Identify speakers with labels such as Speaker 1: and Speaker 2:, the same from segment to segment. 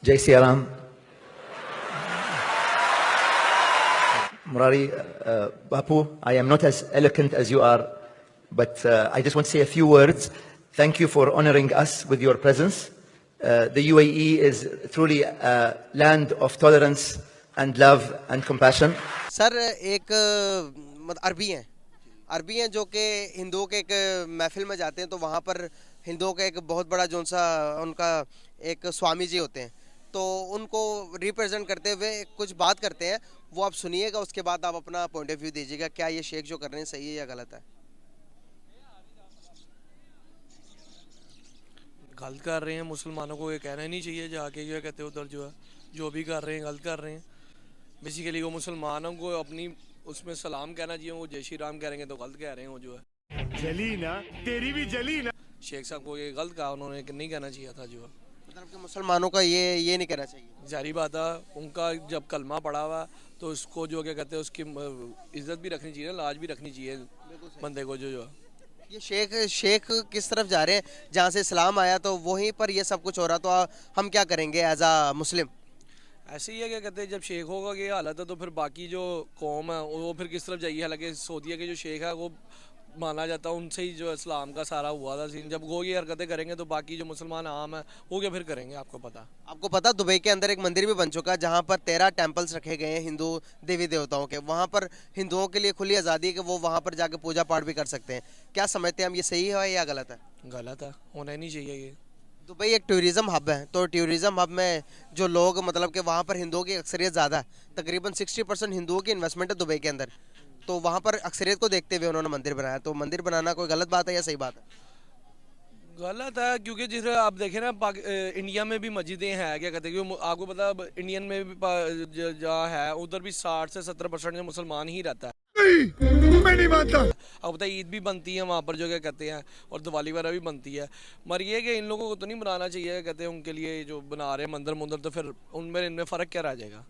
Speaker 1: Jai Siya Ram. Murari, Bapu, I am not as eloquent as you are, but I just want to say a few words. Thank you for honoring us with your presence. The UAE is truly a land of tolerance and love and compassion.
Speaker 2: Sir एक अरबी हैं जो कि हिंदुओं के एक महफिल में जाते हैं तो वहाँ पर हिंदुओं का एक बहुत बड़ा जोन सा उनका एक स्वामी जी होते हैं, तो उनको रिप्रेजेंट करते हुए कुछ बात करते हैं, वो आप सुनिएगा, उसके बाद आप अपना पॉइंट ऑफ व्यू दीजिएगा क्या ये शेख जो कर रहे हैं सही है या गलत है।
Speaker 3: गलत कर रहे हैं, मुसलमानों को ये कहना ही नहीं चाहिए जाके ये कहते उधर जो है जो भी कर रहे हैं गलत कर रहे हैं। बेसिकली वो मुसलमानों को अपनी उसमें सलाम कहना चाहिए, वो जय श्री राम कह रहे हैं तो गलत कह रहे हैं। वो जो है
Speaker 4: जली ना, तेरी भी जली ना।
Speaker 3: शेख साहब को ये गलत कहा, उन्होंने नहीं कहना चाहिए था। जो है
Speaker 2: मतलब कि मुसलमानों का ये नहीं कहना चाहिए।
Speaker 3: जारी बात है, उनका जब कलमा पड़ा हुआ तो उसको जो क्या कहते हैं उसकी इज्जत भी रखनी चाहिए, लाज भी रखनी चाहिए बंदे को। जो है
Speaker 2: ये शेख किस तरफ जा रहे हैं, जहाँ से इस्लाम आया तो वहीं पर ये सब कुछ हो रहा, तो हम क्या करेंगे एज अ मुस्लिम।
Speaker 3: ऐसे ही है, क्या कहते हैं जब शेख होगा ये हालत है तो फिर बाकी जो कौम है वो फिर किस तरफ जाइए। हालांकि सऊदीया के जो शेख है वो माना जाता है उनसे ही जो इस्लाम का सारा हुआ था सीन। जब वो ये हरकतें करेंगे तो बाकी जो मुसलमान आम है वो क्या फिर करेंगे। आपको पता
Speaker 2: दुबई के अंदर एक मंदिर भी बन चुका है जहाँ पर 13 टेम्पल्स रखे गए हैं हिंदू देवी देवताओं के, वहाँ पर हिंदुओं के लिए खुली आज़ादी है कि वो वहाँ पर जाके पूजा पाठ भी कर सकते हैं। क्या समझते हैं हम, ये सही है या गलत है?
Speaker 3: गलत है, होना ही नहीं चाहिए ये।
Speaker 2: दुबई एक टूरिज़्म हब है, तो टूरिज़्म हब में जो लोग मतलब कि वहाँ पर हिंदुओं की अक्सरियत ज़्यादा है, तकरीबन 60% हिंदुओं की इन्वेस्टमेंट है दुबई के अंदर, तो वहाँ पर अक्सरियत को देखते हुए उन्होंने मंदिर बनाया। तो मंदिर बनाना कोई गलत बात है या सही बात है?
Speaker 3: गलत है, क्योंकि जिस आप देखें ना इंडिया में भी मस्जिदें हैं, क्या कहते हैं आपको पता इंडियन में भी जहाँ है उधर भी 60 से 70% मुसलमान ही रहता है।
Speaker 4: मैं नहीं मानता।
Speaker 3: अब पता ईद भी बनती है वहाँ पर जो क्या कहते हैं, और दिवाली वगैरह भी बनती है। मगर ये कि इन लोगों को तो नहीं बनाना चाहिए, कहते हैं उनके लिए जो बना रहे हैं मंदिर मुंदर, तो फिर उनमें इनमें फ़र्क क्या रह जाएगा।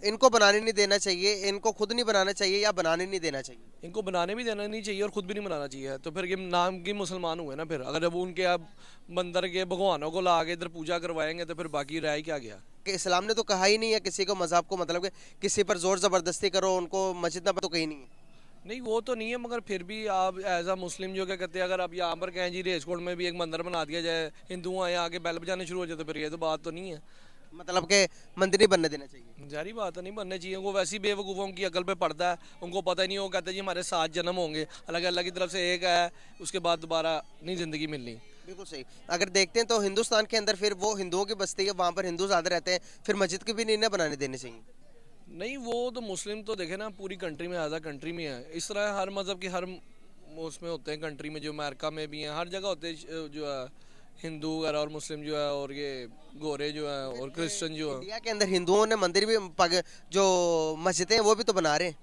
Speaker 2: इनको बनाने नहीं देना चाहिए, इनको खुद नहीं बनाना चाहिए या बनाने नहीं देना चाहिए?
Speaker 3: इनको बनाने भी देना नहीं चाहिए और ख़ुद भी नहीं बनाना चाहिए। तो फिर ये नाम की मुसलमान हुए ना। फिर अगर जब उनके अब मंदिर के भगवानों को ला के इधर पूजा करवाएंगे तो फिर बाकी रह क्या गया।
Speaker 2: कि इस्लाम ने तो कहा ही नहीं है किसी को मज़हब को मतलब कि किसी पर जोर ज़बरदस्ती करो उनको मस्जिद में, तो कहीं नहीं है।
Speaker 3: नहीं वो तो नहीं है, मगर फिर भी आप एज आ मुस्लिम जो क्या कहते हैं, अगर आप यहाँ पर कहें जी रेसकोट में भी एक मंदिर बना दिया जाए, हिंदू आए आके बैल बजाने शुरू हो जाए, तो फिर ये तो बात तो नहीं है।
Speaker 2: मतलब के मंदिर नहीं बनने देना चाहिए।
Speaker 3: जारी बात है, नहीं बनने चाहिए। वो वैसी बेवकूफ़ों की अकल पे पड़ता है, उनको पता ही नहीं। वो कहते हैं जी हमारे 7 जन्म होंगे, हालांकि अल्लाह की तरफ से एक है, उसके बाद दोबारा नहीं ज़िंदगी मिलनी।
Speaker 2: बिल्कुल सही। अगर देखते हैं तो हिंदुस्तान के अंदर फिर वो हिंदुओं की बस्ती है, वहाँ पर हिंदू ज़्यादा रहते हैं, फिर मस्जिद की भी नहीं बनाने देनी चाहिए।
Speaker 3: नहीं वो तो मुस्लिम तो देखे ना पूरी कंट्री में, आज़ा कंट्री में है। इस तरह हर मज़हब के हर उसमें होते हैं कंट्री में, जो अमेरिका में भी हैं, हर जगह होते हैं जो है हिंदू वगैरह और मुस्लिम जो है, और ये गोरे जो है और क्रिश्चियन जो है।
Speaker 2: इंडिया के अंदर हिंदुओं ने मंदिर भी जो मस्जिदें हैं वो भी तो बना रहे हैं,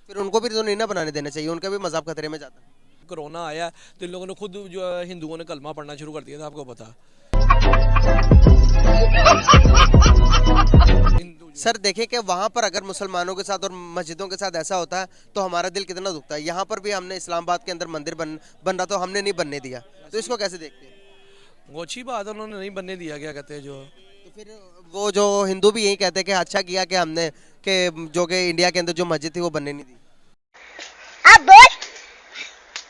Speaker 2: फिर उनको भी तो नहीं ना बनाने देना चाहिए, उनका भी मज़हब खतरे में जाता है।
Speaker 3: कोरोना आया तो इन लोगों ने खुद जो है हिंदुओं ने कलमा पढ़ना शुरू कर दिया था, आपको पता।
Speaker 2: सर देखिए कि वहाँ पर अगर मुसलमानों के साथ और मस्जिदों के साथ ऐसा होता है तो हमारा दिल कितना दुखता है। यहाँ पर भी हमने इस्लामाबाद के अंदर मंदिर बन रहा तो हमने नहीं बनने दिया, तो इसको कैसे देखते हैं?
Speaker 3: वो अच्छी बात है, उन्होंने नहीं बनने दिया, क्या कहते हैं जो।
Speaker 2: तो फिर वो जो हिंदू भी यही कहते हैं कि अच्छा किया कि हमने कि जो कि इंडिया के अंदर जो मस्जिद थी वो बनने नहीं दी।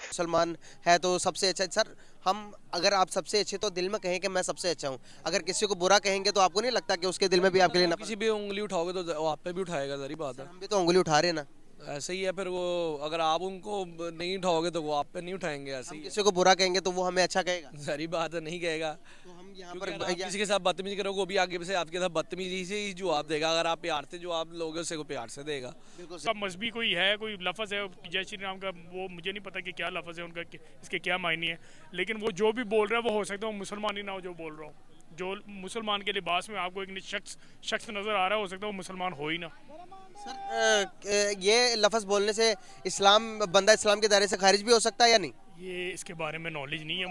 Speaker 2: मुसलमान है तो सबसे अच्छा। सर हम अगर आप सबसे अच्छे तो दिल में कहें कि मैं सबसे अच्छा हूँ, अगर किसी को बुरा कहेंगे तो आपको नहीं लगता कि उसके दिल में भी आपके लिए
Speaker 3: किसी भी उंगली उठाओगे तो वो आप पे भी उठाएगा, सारी बात है।
Speaker 2: हम भी तो उंगली उठा रहे हैं ना।
Speaker 3: ऐसे ही है, फिर वो अगर आप उनको नहीं उठाओगे तो वो आप पे नहीं उठाएंगे। ऐसे ही
Speaker 2: किसी को बुरा कहेंगे तो वो हमें अच्छा कहेगा,
Speaker 3: सारी बात है, नहीं कहेगा।
Speaker 2: तो हम यहाँ
Speaker 3: पर
Speaker 2: पर
Speaker 3: किसी के साथ बदतमीजी करोगे वो भी आगे से आपके साथ बदतमीजी से ही जवाब देगा। अगर आप प्यार से जवाब लोगे उससे को प्यार से देगा।
Speaker 5: सब मजहबी कोई है, कोई लफ्ज़ है जय श्री राम का, वो मुझे नहीं पता कि क्या लफ्ज़ है उनका, इसके क्या मायने हैं, लेकिन वो जो भी बोल रहा है वो हो सकता है वो मुसलमान ही ना हो जो बोल रहा हो। जो मुसलमान के लिबास में आपको एक शख्स नज़र आ रहा है, हो सकता है वो मुसलमान हो ही ना।
Speaker 2: सर ये लफ्ज़ बोलने से बंदा इस्लाम के दायरे से खारिज भी हो सकता है या नहीं?
Speaker 5: ये इसके बारे में नॉलेज नहीं है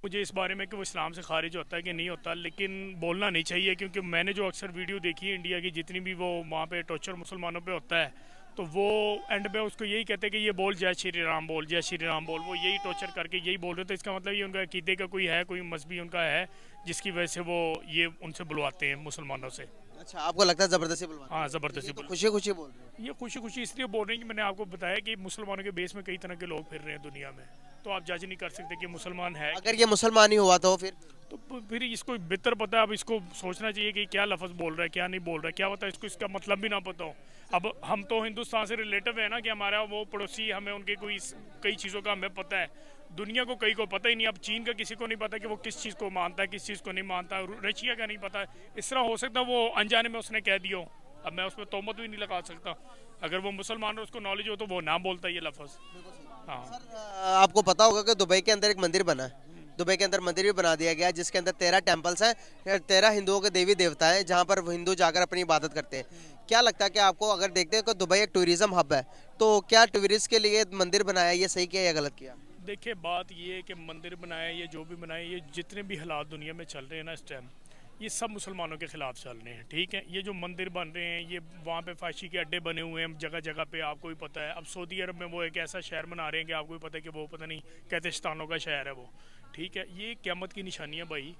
Speaker 5: मुझे इस बारे में कि वो इस्लाम से खारिज होता है कि नहीं होता, लेकिन बोलना नहीं चाहिए, क्योंकि मैंने जो अक्सर वीडियो देखी है इंडिया की, जितनी भी वो वहाँ पे टॉर्चर मुसलमानों पे होता है, तो वो एंड पे उसको यही कहते हैं कि ये बोल जय श्री राम बोल, जय श्री राम बोल, वो यही टॉर्चर करके यही बोल रहे थे। इसका मतलब ये उनका अकीदे का कोई है, कोई मजहबी उनका है जिसकी वजह से वो ये उनसे बुलवाते हैं मुसलमानों से।
Speaker 2: अच्छा, आपको लगता है जबरदस्ती बुलवाते
Speaker 5: हाँ, ज़बरदस्ती
Speaker 2: हैं? तो
Speaker 5: बुल
Speaker 2: खुशी खुशी बोल रहे हैं।
Speaker 5: ये खुशी खुशी इसलिए बोल रहे हैं कि मैंने आपको बताया कि मुसलमानों के बेस में कई तरह के लोग फिर रहे हैं दुनिया में, तो आप जज नहीं कर सकते कि मुसलमान है।
Speaker 2: अगर ये मुसलमान ही हुआ तो फिर
Speaker 5: तो फिर इसको बेहतर पता है, अब इसको सोचना चाहिए कि क्या लफ्ज़ बोल रहा है क्या नहीं बोल रहा है, क्या पता है इसको इसका मतलब भी ना पता हो। अब हम तो हिंदुस्तान से रिलेटिव है ना कि हमारा वो पड़ोसी, हमें उनके कोई कई चीज़ों का हमें पता है। दुनिया को कई को पता ही नहीं। अब चीन का किसी को नहीं पता कि वो किस चीज़ को मानता है, किस चीज़ को नहीं मानता। रशिया का नहीं पता। इस तरह हो सकता है वो अनजाने में उसने कह दिया हो। अब मैं उस पर तोहमत भी नहीं लगा सकता। अगर वो मुसलमान है उसको नॉलेज हो तो वो ना बोलता ये लफ्ज़। हाँ,
Speaker 2: आपको पता होगा कि दुबई के अंदर एक मंदिर बना है। दुबई के अंदर मंदिर भी बना दिया गया है जिसके अंदर 13 टेम्पल्स हैं, 13 हिंदुओं के देवी देवता हैं जहाँ पर हिंदू जाकर अपनी इबादत करते हैं। क्या लगता है कि आपको, अगर देखते हैं कि दुबई एक टूरिज्म हब है, तो क्या टूरिस्ट के लिए मंदिर बनाया, ये सही किया या गलत किया?
Speaker 5: देखिए बात ये है कि मंदिर बनाए, ये जो भी बनाए, ये जितने भी हालात दुनिया में चल रहे हैं ना इस टाइम, ये सब मुसलमानों के ख़िलाफ़ चल रहे हैं। ठीक है, ये जो मंदिर बन रहे हैं, ये वहाँ पे फाशी के अड्डे बने हुए हैं जगह जगह पे, आपको भी पता है। अब सऊदी अरब में वो एक ऐसा शहर बना रहे हैं कि आपको भी पता है कि वो पता नहीं कहतिस्तानों का शहर है वो। ठीक है, ये क़यामत की निशानी है भाई,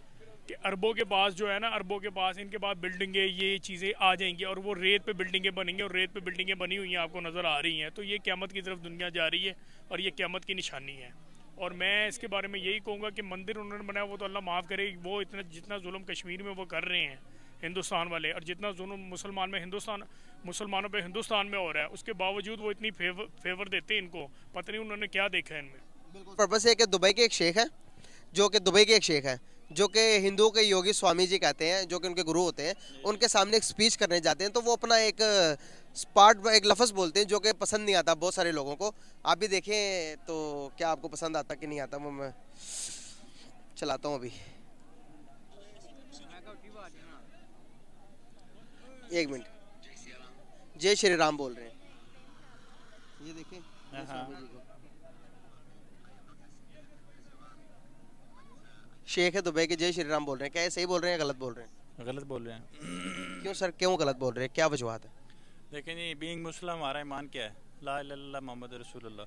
Speaker 5: कि अरबों के पास जो है ना, अरबों के पास इनके पास बिल्डिंगें, ये चीज़ें आ जाएंगी और वो रेत पे बिल्डिंगें बनेंगी और रेत पे बिल्डिंगें बनी हुई हैं आपको नज़र आ रही हैं। तो ये क़यामत की तरफ दुनिया जा रही है और ये क़यामत की निशानी है। और मैं इसके बारे में यही कहूँगा कि मंदिर उन्होंने बनाया वो तो अल्लाह माफ़ करे, वो इतना जितना जुल्म कश्मीर में वो कर रहे हैं हिंदुस्तान वाले, और जितना जुल्म मुसलमानों पे हिंदुस्तान में हो रहा है, उसके बावजूद वो इतनी फेवर देते हैं इनको। पता नहीं उन्होंने क्या देखा है इनमें।
Speaker 2: पर्पस है कि दुबई के एक शेख है, जो कि हिंदुओं के योगी स्वामी जी कहते हैं, जो कि उनके गुरु होते हैं। उनके सामने एक स्पीच करने जाते हैं तो वो अपना एक एक लफ्ज़ बोलते हैं जो कि पसंद नहीं आता बहुत सारे लोगों को। आप भी देखें तो क्या आपको पसंद आता कि नहीं आता, वो मैं चलाता हूँ अभी। एक मिनट, जय श्री राम बोल रहे हैं, ये देखें स्वामी जी को। शेख है दुबई के, जय श्री राम बोल रहे हैं। क्या ये सही बोल रहे हैं या गलत बोल रहे हैं?
Speaker 6: गलत बोल रहे हैं।
Speaker 2: क्यों सर, क्यों गलत बोल रहे हैं, क्या वजूहत है?
Speaker 6: लेकिन ये बीइंग मुस्लिम हमारा ईमान क्या है? ला इलाहा इल्लल्लाह मोहम्मद रसूलुल्लाह।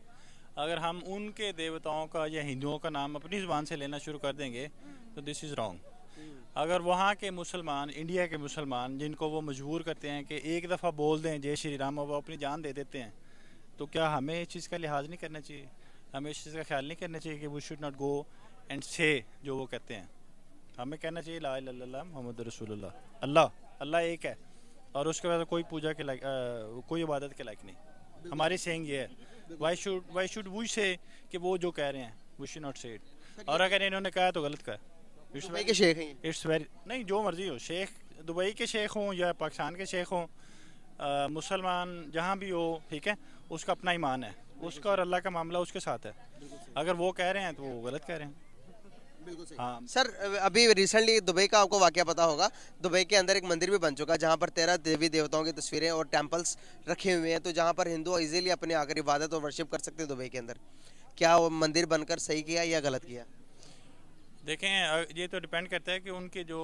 Speaker 6: अगर हम उनके देवताओं का या हिंदुओं का नाम अपनी ज़ुबान से लेना शुरू कर देंगे तो दिस इज़ रॉन्ग। अगर वहाँ के मुसलमान, इंडिया के मुसलमान, जिनको वो मजबूर करते हैं कि एक दफ़ा बोल दें जय श्री राम और वो अपनी जान दे देते हैं, तो क्या हमें इस चीज़ का लिहाज नहीं करना चाहिए? हमें इस चीज़ का ख्याल नहीं करना चाहिए कि we should not go and से जो वो कहते हैं? हमें कहना चाहिए ला इलाहा इल्लल्लाह मोहम्मद रसूलुल्लाह, अल्लाह एक है और उसके बाद कोई पूजा के लायक, कोई इबादत के लायक नहीं। हमारी सेइंग ये है, वाई शुड वी से कि वो जो कह रहे हैं वी शुड नॉट से इट। और अगर इन्होंने कहा तो गलत कहा।
Speaker 2: दुबई के शेख हैं ये।
Speaker 6: इट्स वेरी नहीं, जो मर्जी हो, शेख दुबई के शेख हों या पाकिस्तान के शेख हों, मुसलमान जहाँ भी हो, ठीक है, उसका अपना ईमान है, उसका और अल्लाह का मामला उसके साथ है। अगर वो कह रहे हैं तो वो गलत कह रहे हैं। हाँ
Speaker 2: सर, अभी रिसेंटली दुबई का आपको वाकया पता होगा, दुबई के अंदर एक मंदिर भी बन चुका है जहाँ पर 13 देवी देवताओं की तस्वीरें और टेम्पल्स रखे हुए हैं, तो जहाँ पर हिंदू इजीली अपने आकर इबादत और वर्शिप कर सकते हैं दुबई के अंदर। क्या वो मंदिर बनकर सही किया या गलत किया?
Speaker 6: देखें, ये तो डिपेंड करता है कि उनकी जो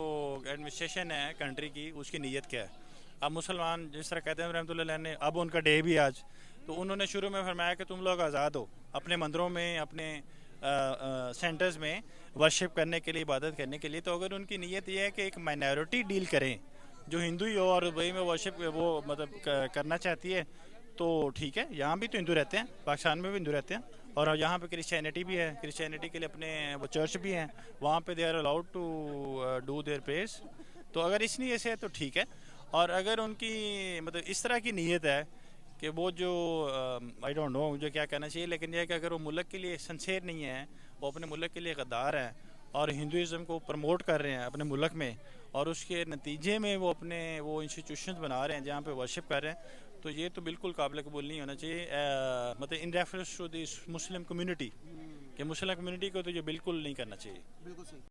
Speaker 6: एडमिनिस्ट्रेशन है कंट्री की, उसकी नीयत क्या है। अब मुसलमान जिस तरह कहते हैं रहमतुल्लाह ने, अब उनका डे भी आज, तो उन्होंने शुरू में फरमाया कि तुम लोग आज़ाद हो अपने मंदिरों में, अपने सेंटर्स में वर्शिप करने के लिए, इबादत करने के लिए। तो अगर उनकी नीयत ये है कि एक माइनॉरिटी डील करें जो हिंदू ही हो और दुबई में वर्शिप वो मतलब करना चाहती है, तो ठीक है। यहाँ भी तो हिंदू रहते हैं, पाकिस्तान में भी हिंदू रहते हैं, और यहाँ पे क्रिश्चियनिटी भी है, क्रिश्चियनिटी के लिए अपने वो चर्च भी हैं, वहाँ पे they are allowed to do their prayers. तो अगर इस नीयत से है तो ठीक है। और अगर उनकी मतलब इस तरह की नीयत है कि वो जो आई डोंट नो मुझे क्या कहना चाहिए, लेकिन यह है कि अगर वो मुल्क के लिए सिंसेयर नहीं है, वो अपने मुल्क के लिए गद्दार हैं और हिंदुज़म को प्रमोट कर रहे हैं अपने मुल्क में, और उसके नतीजे में वो अपने वो इंस्टीट्यूशंस बना रहे हैं जहाँ पे वर्शिप कर रहे हैं, तो ये तो बिल्कुल काबिल कबूल नहीं होना चाहिए। मतलब in reference to this Muslim community, कि मुस्लिम कम्युनिटी को तो ये बिल्कुल नहीं करना चाहिए।